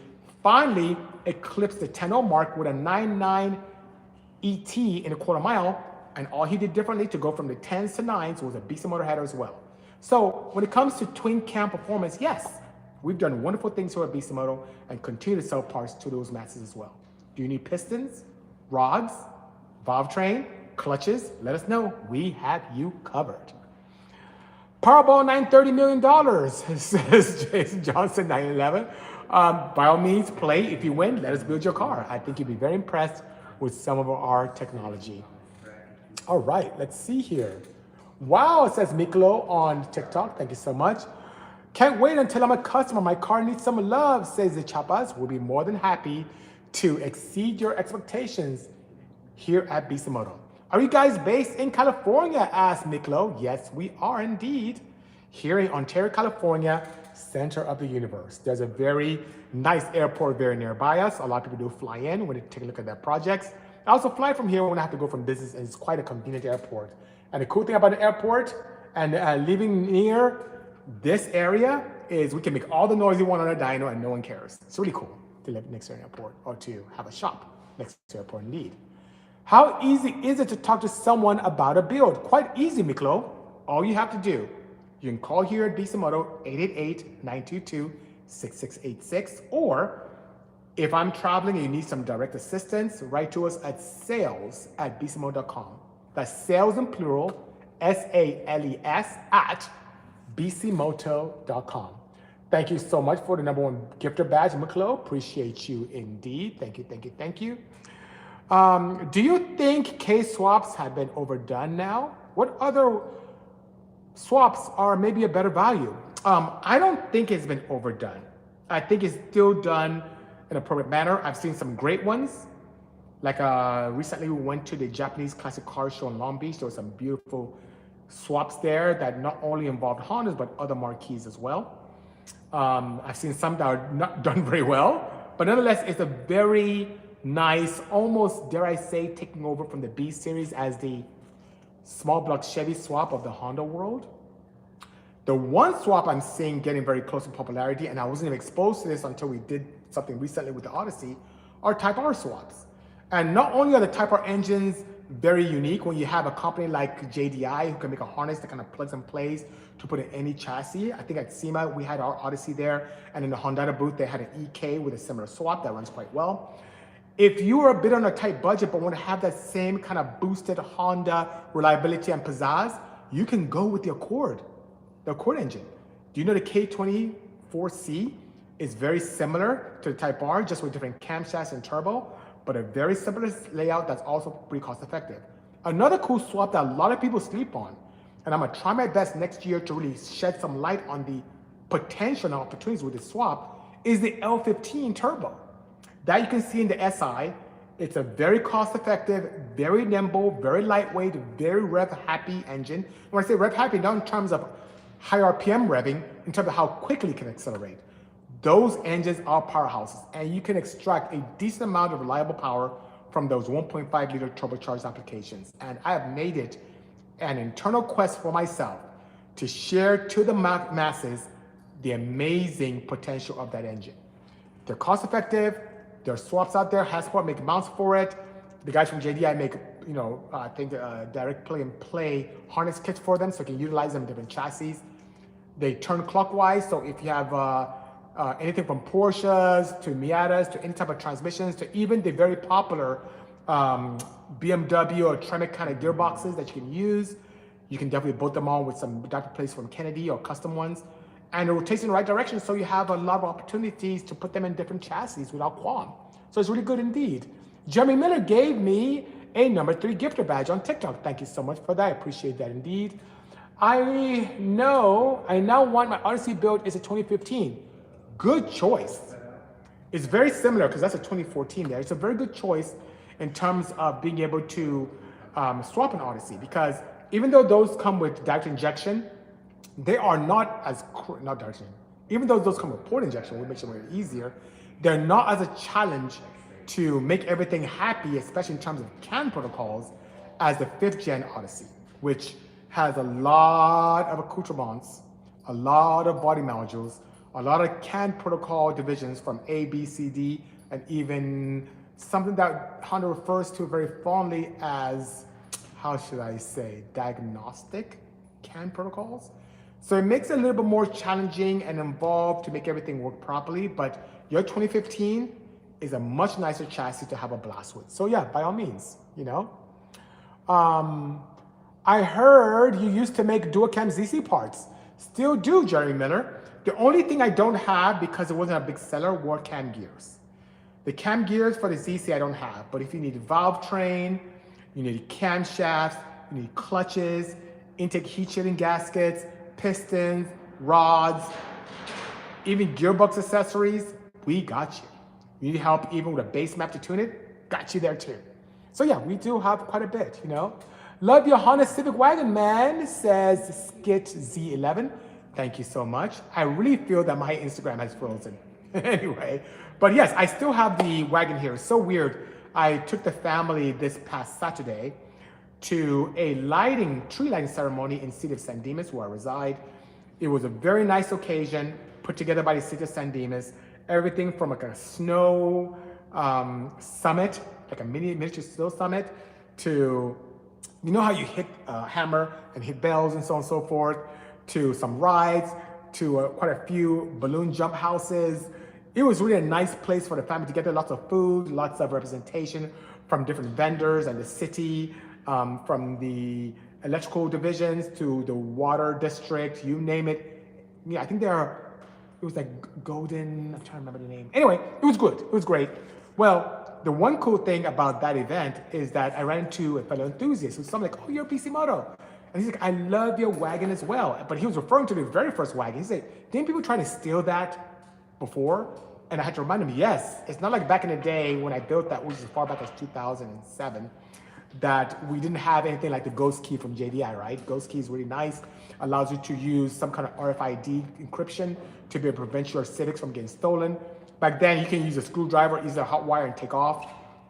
finally eclipsed the 10.0 mark with a 9.9 ET in a quarter mile, and all he did differently to go from the 10s to 9s was a Bisimoto header as well. So when it comes to twin cam performance, yes, we've done wonderful things here at Bisimoto and continue to sell parts to those masses as well. Do you need pistons, rods, valve train, clutches? Let us know. We have you covered. Powerball $930 million, says Jason Johnson 911. By all means, play. If you win, let us build your car. I think you'll be very impressed with some of our technology. All right, let's see here. Wow, it says Miklo on TikTok. Thank you so much. Can't wait until I'm a customer. My car needs some love, says the Chapas. We'll be more than happy to exceed your expectations here at Bisimoto. Are you guys based in California? Asked Miklo. Yes, we are indeed. Here in Ontario, California, center of the universe. There's a very nice airport very nearby us. A lot of people do fly in when they take a look at their projects. I also fly from here when I have to go from business, and it's quite a convenient airport. And the cool thing about the airport and living near this area is we can make all the noise you want on a dyno and no one cares. It's really cool to live next to an airport or to have a shop next to an airport indeed. How easy is it to talk to someone about a build? Quite easy, Miklo. All you have to do, you can call here at Bisimoto, 6686. Or if I'm traveling and you need some direct assistance, write to us at sales@bisimoto.com. That's sales in plural, SALES at bisimoto.com. Thank you so much for the #1 gifter badge, Miklo. Appreciate you indeed. Thank you, thank you, thank you. Do you think K-swaps have been overdone now? What other swaps are maybe a better value? I don't think it's been overdone. I think it's still done in an appropriate manner. I've seen some great ones. Like recently we went to the Japanese classic car show in Long Beach. There were some beautiful swaps there that not only involved Hondas, but other marques as well. I've seen some that are not done very well, but nonetheless, it's a very nice, almost, dare I say, taking over from the B series as the small block Chevy swap of the Honda world. The one swap I'm seeing getting very close to popularity, and I wasn't even exposed to this until we did something recently with the Odyssey, are Type R swaps. And not only are the Type R engines very unique when you have a company like JDI who can make a harness that kind of plugs and plays to put in any chassis. I think at SEMA we had our Odyssey there, and in the Honda booth they had an EK with a similar swap that runs quite well. If you are a bit on a tight budget but want to have that same kind of boosted Honda reliability and pizzazz, you can go with the Accord engine. Do you know the K24C is very similar to the Type R, just with different camshafts and turbo, but a very similar layout that's also pretty cost effective. Another cool swap that a lot of people sleep on, and I'm gonna try my best next year to really shed some light on the potential and opportunities with this swap, is the L15 turbo. That you can see in the SI. It's a very cost effective, very nimble, very lightweight, very rev happy engine. When I say rev happy, not in terms of high RPM revving, in terms of how quickly it can accelerate. Those engines are powerhouses, and you can extract a decent amount of reliable power from those 1.5 liter turbocharged applications. And I have made it an internal quest for myself to share to the masses the amazing potential of that engine. They're cost effective. There are swaps out there. Hasport make mounts for it. The guys from JDI make, I think direct play and play harness kits for them, so you can utilize them in different chassis. They turn clockwise, so if you have anything from Porsches to Miatas to any type of transmissions to even the very popular BMW or Tremec kind of gearboxes that you can use, you can definitely bolt them on with some adapter plates from Kennedy or custom ones. And it rotates in the right direction, so you have a lot of opportunities to put them in different chassis without qualm. So it's really good indeed. Jeremy Miller gave me a #3 gifter badge on TikTok. Thank you so much for that. I appreciate that indeed. I now want my Odyssey build is a 2015. Good choice. It's very similar because that's a 2014 there. It's a very good choice in terms of being able to swap an Odyssey, because even though those come with direct injection, they are not as, not direct injection. Even though those come with port injection, which makes it more easier, they're not as a challenge to make everything happy, especially in terms of CAN protocols, as the 5th gen Odyssey, which has a lot of accoutrements, a lot of body modules, a lot of CAN protocol divisions from A, B, C, D, and even something that Honda refers to very fondly as, how should I say, diagnostic CAN protocols. So it makes it a little bit more challenging and involved to make everything work properly, but your 2015 is a much nicer chassis to have a blast with. So yeah, by all means, I heard you used to make dual cam ZC parts. Still do, Jeremy Miller. The only thing I don't have, because it wasn't a big seller, were cam gears. The cam gears for the ZC I don't have, but if you need valve train, you need camshafts, you need clutches, intake heat shielding gaskets, pistons, rods, even gearbox accessories, we got you. You need help even with a base map to tune it, got you there too. So yeah, we do have quite a bit, Love your Honda Civic Wagon, man, says Skit Z11. Thank you so much. I really feel that my Instagram has frozen. Anyway, but yes, I still have the wagon here. It's so weird. I took the family this past Saturday to a tree lighting ceremony in the city of San Dimas, where I reside. It was a very nice occasion put together by the city of San Dimas. Everything from like a snow summit, like a miniature snow summit, to, how you hit a hammer and hit bells and so on and so forth, to some rides, to quite a few balloon jump houses. It was really a nice place for the family to get there. Lots of food, lots of representation from different vendors and the city, from the electrical divisions to the water district, you name it. Yeah, I think it was like Golden, I'm trying to remember the name. Anyway, it was good, it was great. Well, the one cool thing about that event is that I ran into a fellow enthusiast who's something like, oh, you're a Bisimoto. And he's like, I love your wagon as well. But he was referring to the very first wagon. He said, didn't people try to steal that before? And I had to remind him, yes, it's not like back in the day when I built that, which is as far back as 2007, that we didn't have anything like the Ghost Key from JDI, right? Ghost Key is really nice, allows you to use some kind of RFID encryption to be able to prevent your Civics from getting stolen. Back then, you can use a screwdriver, use a hot wire and take off.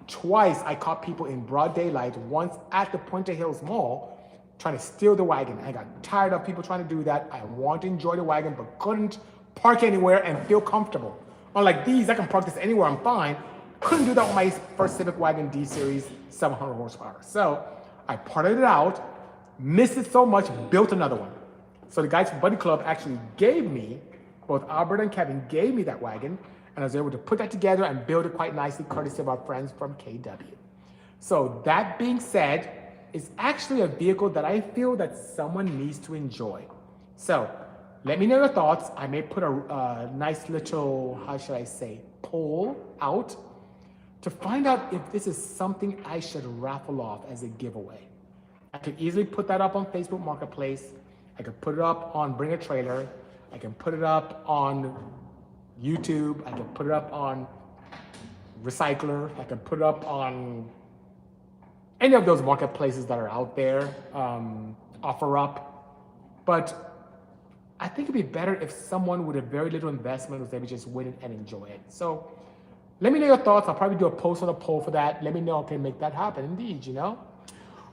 Twice, I caught people in broad daylight, once at the Puente Hills Mall, trying to steal the wagon. I got tired of people trying to do that. I wanted to enjoy the wagon, but couldn't park anywhere and feel comfortable. Unlike these, I can park this anywhere, I'm fine. Couldn't do that with my first Civic Wagon D-Series 700 horsepower. So I parted it out, missed it so much, built another one. So the guys from Buddy Club actually gave me, both Albert and Kevin gave me that wagon, and I was able to put that together and build it quite nicely, courtesy of our friends from KW. So that being said, it's actually a vehicle that I feel that someone needs to enjoy. So let me know your thoughts. I may put a nice little, how should I say, poll out to find out if this is something I should raffle off as a giveaway. I could easily put that up on Facebook Marketplace. I could put it up on Bring a Trailer. I can put it up on YouTube. I can put it up on Recycler. I can put it up on any of those marketplaces that are out there, OfferUp. But I think it'd be better if someone with a very little investment was able to just win it and enjoy it. So let me know your thoughts. I'll probably do a post on a poll for that. Let me know if I can make that happen, indeed, you know?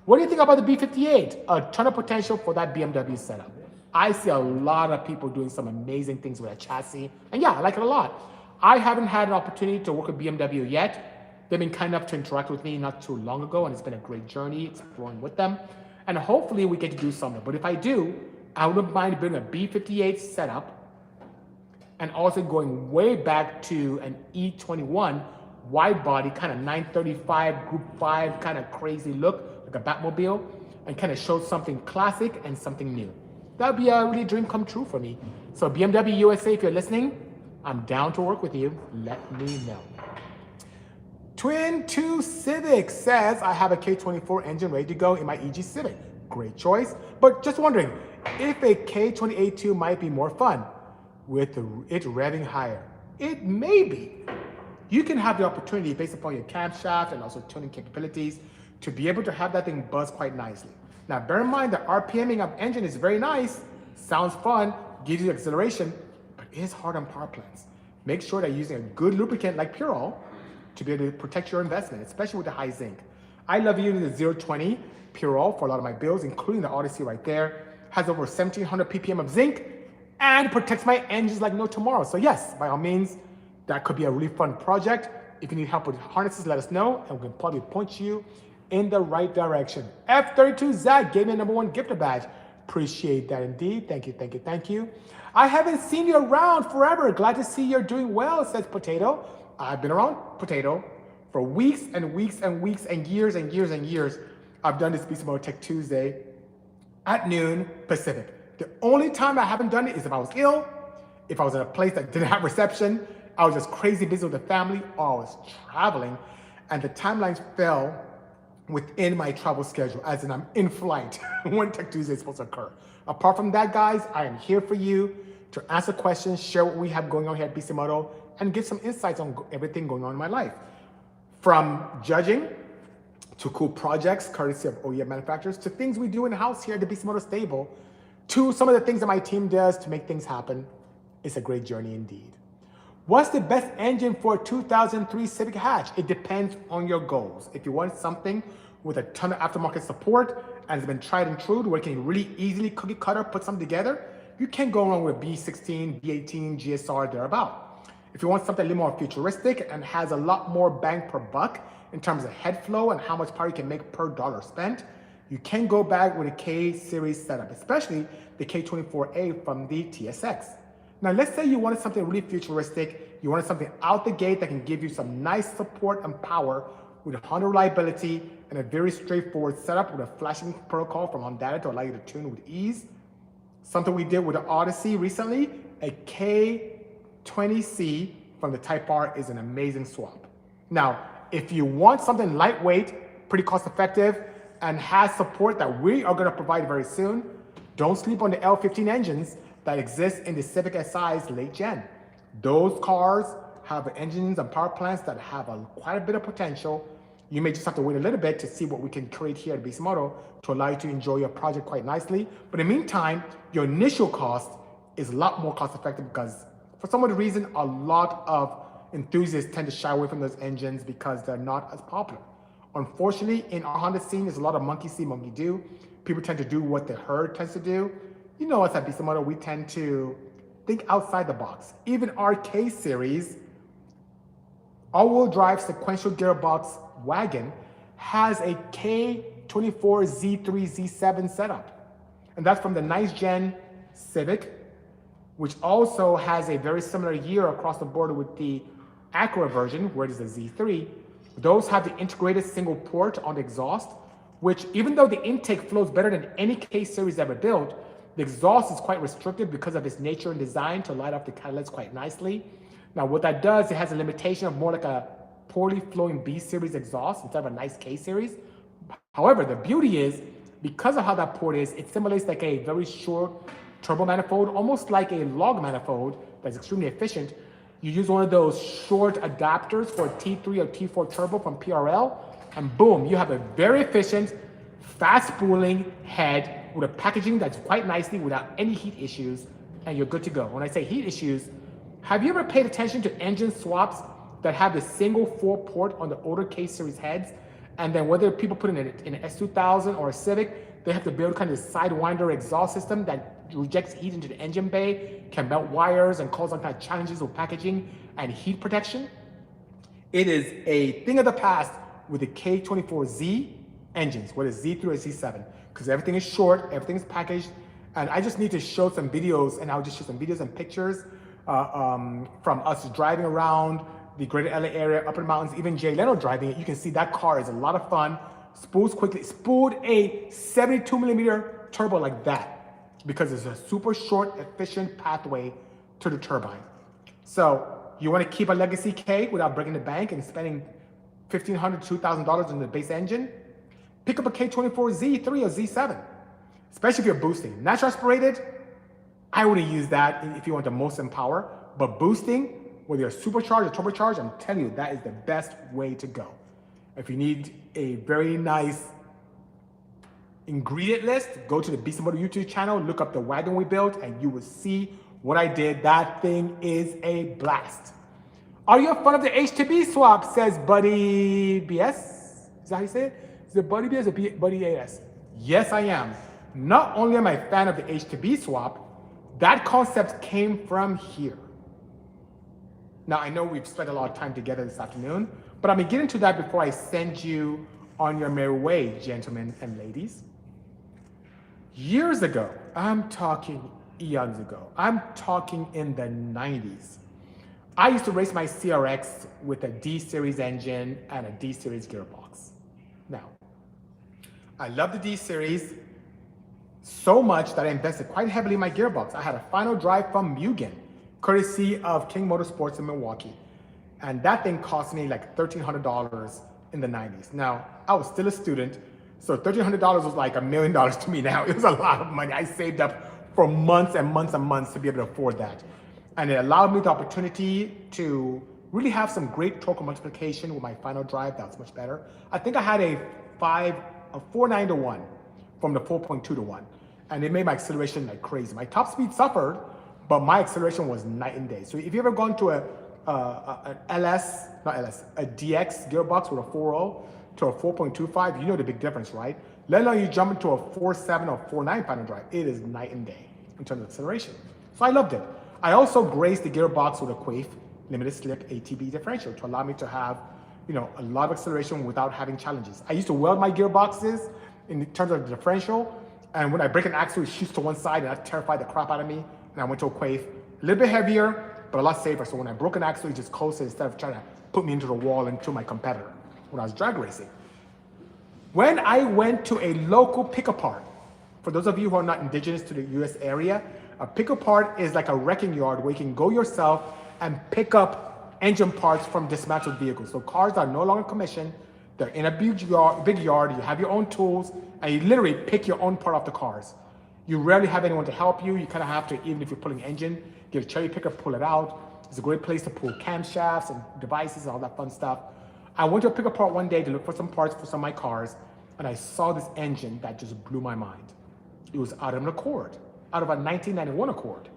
What do you think about the B58? A ton of potential for that BMW setup. I see a lot of people doing some amazing things with a chassis. And yeah, I like it a lot. I haven't had an opportunity to work with BMW yet. They've been kind enough to interact with me not too long ago, and it's been a great journey exploring with them. And hopefully we get to do something. But if I do, I wouldn't mind building a B58 setup and also going way back to an E21 wide body, kind of 935 Group 5 kind of crazy look, like a Batmobile, and kind of show something classic and something new. That would be a really dream come true for me. So BMW USA, if you're listening, I'm down to work with you. Let me know. Twin 2 Civic says, I have a K24 engine ready to go in my EG Civic. Great choice, but just wondering if a K28-2 might be more fun with it revving higher. It may be. You can have the opportunity based upon your camshaft and also tuning capabilities to be able to have that thing buzz quite nicely. Now bear in mind that RPMing of engine is very nice, sounds fun, gives you acceleration, but it is hard on power plants. Make sure that you're using a good lubricant like Purell to be able to protect your investment, especially with the high zinc. I love using the 020 Purell for a lot of my builds, including the Odyssey right there. Has over 1700 ppm of zinc and protects my engines like no tomorrow. So yes, by all means, that could be a really fun project. If you need help with harnesses, let us know, and we can probably point you in the right direction. F32 Zach gave me a #1 gifter badge. Appreciate that indeed. Thank you, thank you, thank you. I haven't seen you around forever. Glad to see you're doing well, says Potato. I've been around Potato for weeks and weeks and weeks and years and years and years. I've done this Bisimoto Tech Tuesday at noon Pacific. The only time I haven't done it is if I was ill, if I was in a place that didn't have reception, I was just crazy busy with the family, or I was traveling, and the timelines fell within my travel schedule, as in I'm in flight when Tech Tuesday is supposed to occur. Apart from that, guys, I am here for you to answer questions, share what we have going on here at Bisimoto, and give some insights on everything going on in my life. From judging, to cool projects, courtesy of OEM manufacturers, to things we do in-house here at the Bisimoto stable, to some of the things that my team does to make things happen. It's a great journey indeed. What's the best engine for a 2003 Civic hatch? It depends on your goals. If you want something with a ton of aftermarket support and has been tried and true, where you can really easily cookie cutter, put something together, you can't go wrong with B16, B18, GSR, thereabout. If you want something a little more futuristic and has a lot more bang per buck in terms of head flow and how much power you can make per dollar spent, You can go back with a K series setup, especially the K24A from the TSX. Now, let's say you wanted something really futuristic. You wanted something out the gate that can give you some nice support and power with Honda reliability and a very straightforward setup with a flashing protocol from Honda to allow you to tune with ease. Something we did with the Odyssey recently, a K20C from the Type R is an amazing swap. Now, if you want something lightweight, pretty cost effective, and has support that we are gonna provide very soon, don't sleep on the L15 engines that exist in the Civic SI's late gen. Those cars have engines and power plants that have quite a bit of potential. You may just have to wait a little bit to see what we can create here at Bisimoto to allow you to enjoy your project quite nicely. But in the meantime, your initial cost is a lot more cost effective because for some other reason, a lot of enthusiasts tend to shy away from those engines because they're not as popular. Unfortunately, in our Honda scene, there's a lot of monkey see, monkey do. People tend to do what the herd tends to do. You know us at Bisimoto, we tend to think outside the box. Even our K series, all-wheel drive sequential gearbox wagon has a K24 Z3 Z7 setup. And that's from the nice gen Civic, which also has a very similar year across the board with the Acura version, where it is a Z3. Those have the integrated single port on the exhaust, which even though the intake flows better than any K series ever built, the exhaust is quite restricted because of its nature and design to light up the catalysts quite nicely. Now what that does, it has a limitation of more like a poorly flowing B series exhaust instead of a nice K series. However, the beauty is, because of how that port is, it simulates like a very short turbo manifold, almost like a log manifold that's extremely efficient. You use one of those short adapters for a T3 or T4 turbo from PRL, and boom, you have a very efficient, fast spooling head with a packaging that's quite nicely without any heat issues, and you're good to go. When I say heat issues, have you ever paid attention to engine swaps that have the single 4-port on the older K series heads, and then whether people put in an S2000 or a Civic, they have to build kind of this sidewinder exhaust system that rejects heat into the engine bay, can melt wires and cause all kinds of challenges with packaging and heat protection? It is a thing of the past with the K24Z engines, whether it's Z3 or Z7, because everything is short, everything is packaged, and I just need to show some videos, and I'll just show some videos and pictures from us driving around the greater LA area, up in the mountains, even Jay Leno driving it. You can see that car is a lot of fun, spools quickly, spooled a 72mm turbo like that, because it's a super short, efficient pathway to the turbine. So you want to keep a legacy K without breaking the bank and spending $1,500 to $2,000 in the base engine? Pick up a K24 Z3 or Z7, especially if you're boosting. Natural aspirated, I wouldn't use that if you want the most in power, but boosting, whether you're supercharged or turbocharged, I'm telling you, that is the best way to go. If you need a very nice ingredient list, go to the Bisimoto YouTube channel, look up the wagon we built, and you will see what I did. That thing is a blast. Are you a fan of the H2B swap, says Buddy BS? Is that how you say it? Is it Buddy BS or Buddy AS? Yes, I am. Not only am I a fan of the H2B swap, that concept came from here. Now, I know we've spent a lot of time together this afternoon, but I'm gonna get into that before I send you on your merry way, gentlemen and ladies. Years ago, I'm talking eons ago, I'm talking in the 90s, I used to race my CRX with a D series engine and a D series gearbox. Now, I love the D series so much that I invested quite heavily in my gearbox. I had a final drive from Mugen, courtesy of King Motorsports in Milwaukee. And that thing cost me like $1,300 in the 90s. Now, I was still a student, so $1,300 was like $1 million to me now. It was a lot of money. I saved up for months and months and months to be able to afford that. And it allowed me the opportunity to really have some great torque multiplication with my final drive. That was much better. I think I had a 4.9 to 1 from the 4.2 to 1. And it made my acceleration like crazy. My top speed suffered, but my acceleration was night and day. So if you ever gone to a DX gearbox with a 4.0 to a 4.25, you know the big difference, right? Let alone you jump into a 4.7 or 4.9 final drive. It is night and day in terms of acceleration. So I loved it. I also graced the gearbox with a Quaife limited slip ATB differential to allow me to have, a lot of acceleration without having challenges. I used to weld my gearboxes in terms of the differential. And when I break an axle, it shoots to one side, and that terrified the crap out of me. And I went to a quafe, a little bit heavier, but a lot safer. So when I broke an axle, it just coasted instead of trying to put me into the wall and to my competitor when I was drag racing. When I went to a local pick-a-part, for those of you who are not indigenous to the US area, a pick-a-part is like a wrecking yard where you can go yourself and pick up engine parts from dismantled vehicles. So cars are no longer commissioned. They're in a big yard, you have your own tools, and you literally pick your own part off the cars. You rarely have anyone to help you. You kind of have to, even if you're pulling engine, get a cherry picker, pull it out. It's a great place to pull camshafts and devices and all that fun stuff. I went to a pick-a-part one day to look for some parts for some of my cars, and I saw this engine that just blew my mind. It was out of an Accord, out of a 1991 Accord.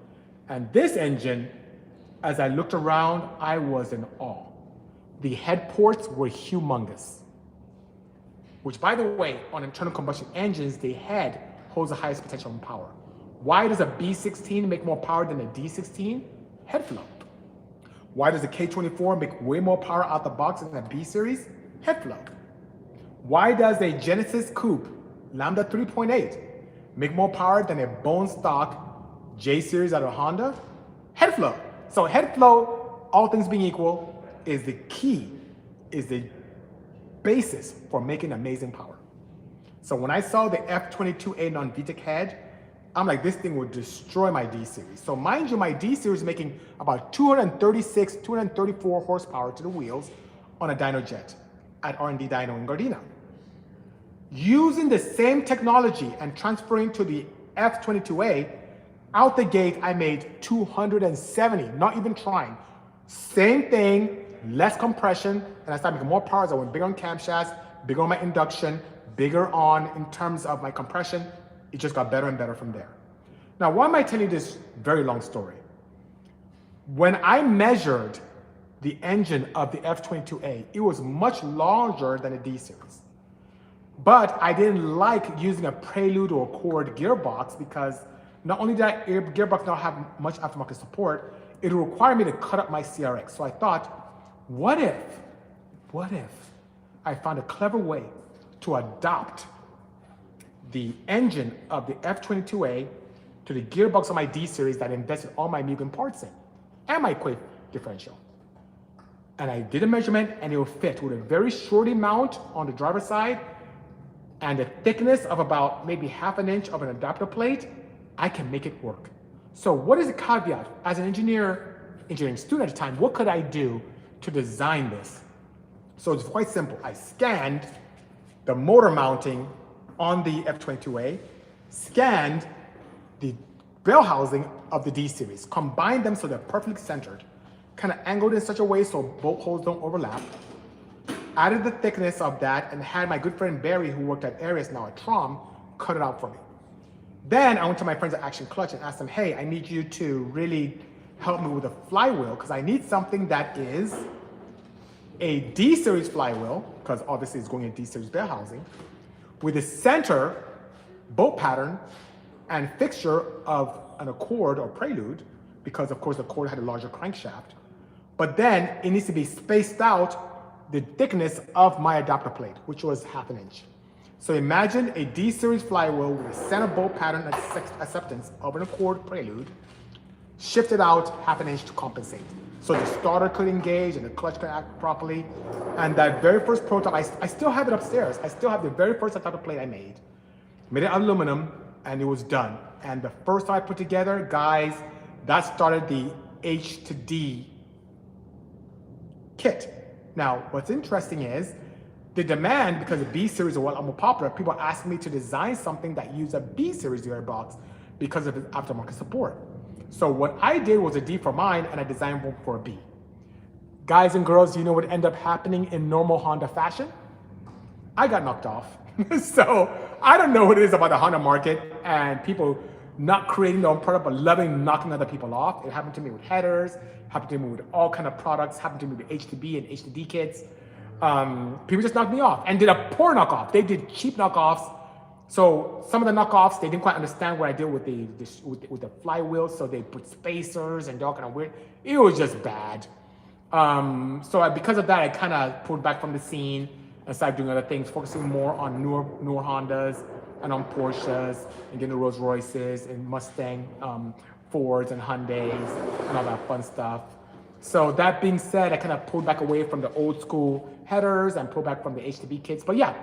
And this engine, as I looked around, I was in awe. The head ports were humongous, which, by the way, on internal combustion engines, the head holds the highest potential and power. Why does a B16 make more power than a D16? Head flow. Why does a K24 make way more power out the box than a B series? Head flow. Why does a Genesis Coupe Lambda 3.8 make more power than a bone stock J series out of Honda? Head flow. So head flow, all things being equal, is the key, is the basis for making amazing power. So when I saw the F22A non-VTEC head, I'm like, this thing would destroy my D series. So mind you, my D series is making about 236, 234 horsepower to the wheels on a dyno jet at R&D Dyno in Gardena. Using the same technology and transferring to the F22A, out the gate, I made 270, not even trying. Same thing, less compression, and I started making more power as I went bigger on camshafts, bigger on my induction, bigger on in terms of my compression. It just got better and better from there. Now, why am I telling you this very long story? When I measured the engine of the F22A, it was much larger than a D series. But I didn't like using a Prelude or Accord gearbox because not only did that gearbox not have much aftermarket support, it would require me to cut up my CRX. So I thought, what if I found a clever way to adopt the engine of the F22A to the gearbox of my D series that invested all my Mugen parts in and my quick differential. And I did a measurement and it will fit with a very shorty mount on the driver's side and a thickness of about maybe ½ an inch of an adapter plate. I can make it work. So what is the caveat? As an engineering student at the time, what could I do to design this? So it's quite simple. I scanned the motor mounting on the F22A, scanned the bell housing of the D series, combined them so they're perfectly centered, kind of angled in such a way so bolt holes don't overlap, added the thickness of that, and had my good friend Barry, who worked at Arius, now at Trom, cut it out for me. Then I went to my friends at Action Clutch and asked them, hey, I need you to really help me with a flywheel because I need something that is a D series flywheel, because obviously it's going in D series bell housing, with a center bolt pattern and fixture of an Accord or Prelude, because of course the Accord had a larger crankshaft. But then it needs to be spaced out the thickness of my adapter plate, which was ½ an inch. So imagine a D series flywheel with a center bolt pattern acceptance of an Accord Prelude, shifted out ½ an inch to compensate. So the starter could engage and the clutch could act properly. And that very first prototype, I still have it upstairs. I still have the very first adapter plate I made it out of aluminum, and it was done. And the first time I put together, guys, that started the H2D kit. Now, what's interesting is the demand, because the B series are more popular, people are asking me to design something that used a B series gearbox because of its aftermarket support. So what I did was a D for mine, and I designed one for a B. Guys and girls, you know what ended up happening in normal Honda fashion? I got knocked off. So I don't know what it is about the Honda market and people not creating their own product, but loving knocking other people off. It happened to me with headers, happened to me with all kind of products, happened to me with H2B and H2D kits. People just knocked me off and did a poor knockoff. They did cheap knockoffs. So some of the knockoffs, they didn't quite understand what I did with the flywheel. So they put spacers and all kind of weird. It was just bad. Because of that, I kind of pulled back from the scene. and started doing other things, focusing more on newer Hondas and on Porsches and getting the Rolls Royces and Mustang, Fords and Hyundais and all that fun stuff. So that being said, I kind of pulled back away from the old school headers and pulled back from the H2B kits. But yeah,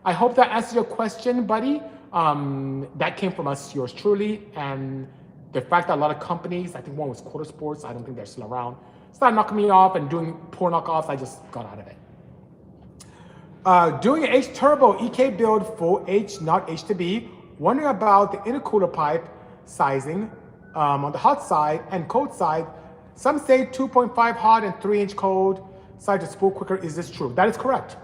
I hope that answers your question, buddy. That came from us, yours truly. And the fact that a lot of companies, I think one was Quarter Sports, I don't think they're still around, started knocking me off and doing poor knockoffs, I just got out of it. Doing an H-Turbo EK build, full H, not H2B. Wondering about the intercooler pipe sizing on the hot side and cold side. Some say 2.5 hot and 3-inch cold side to spool quicker. Is this true? That is correct.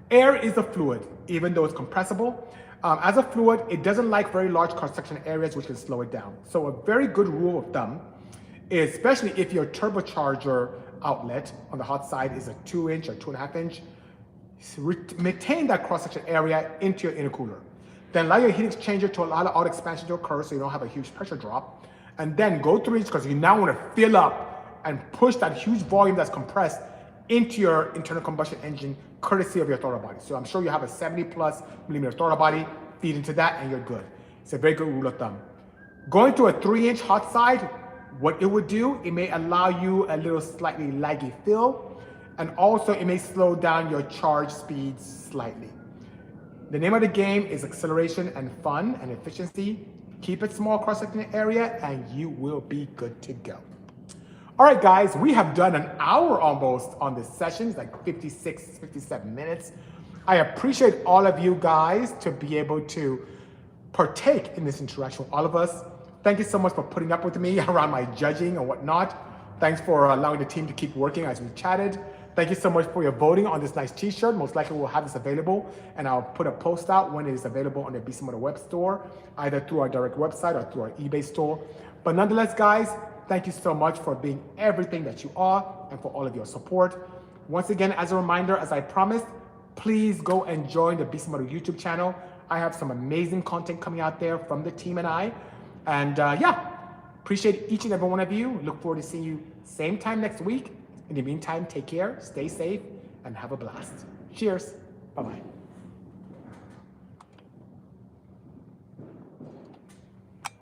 Air is a fluid, even though it's compressible. As a fluid, it doesn't like very large cross-section areas, which can slow it down. So a very good rule of thumb is, especially if your turbocharger outlet on the hot side is a 2-inch or 2.5-inch, maintain that cross-section area into your intercooler. Then allow your heat exchanger to allow the auto expansion to occur so you don't have a huge pressure drop. And then go 3-inch because you now want to fill up and push that huge volume that's compressed into your internal combustion engine, courtesy of your throttle body. So I'm sure you have a 70+ millimeter throttle body, feed into that and you're good. It's a very good rule of thumb. Going to a 3-inch hot side, what it would do, it may allow you a little slightly laggy fill, and also it may slow down your charge speeds slightly. The name of the game is acceleration and fun and efficiency. Keep it small cross-section area and you will be good to go. All right, guys, we have done an hour almost on this session. It's like 56, 57 minutes. I appreciate all of you guys to be able to partake in this interaction with all of us. Thank you so much for putting up with me around my judging and whatnot. Thanks for allowing the team to keep working as we chatted. Thank you so much for your voting on this nice t-shirt. Most likely we'll have this available and I'll put a post out when it is available on the Bisimoto web store, either through our direct website or through our eBay store. But nonetheless, guys, thank you so much for being everything that you are and for all of your support. Once again, as a reminder, as I promised, please go and join the Bisimoto YouTube channel. I have some amazing content coming out there from the team and I. And yeah, appreciate each and every one of you. Look forward to seeing you same time next week. In the meantime, take care, stay safe, and have a blast. Cheers.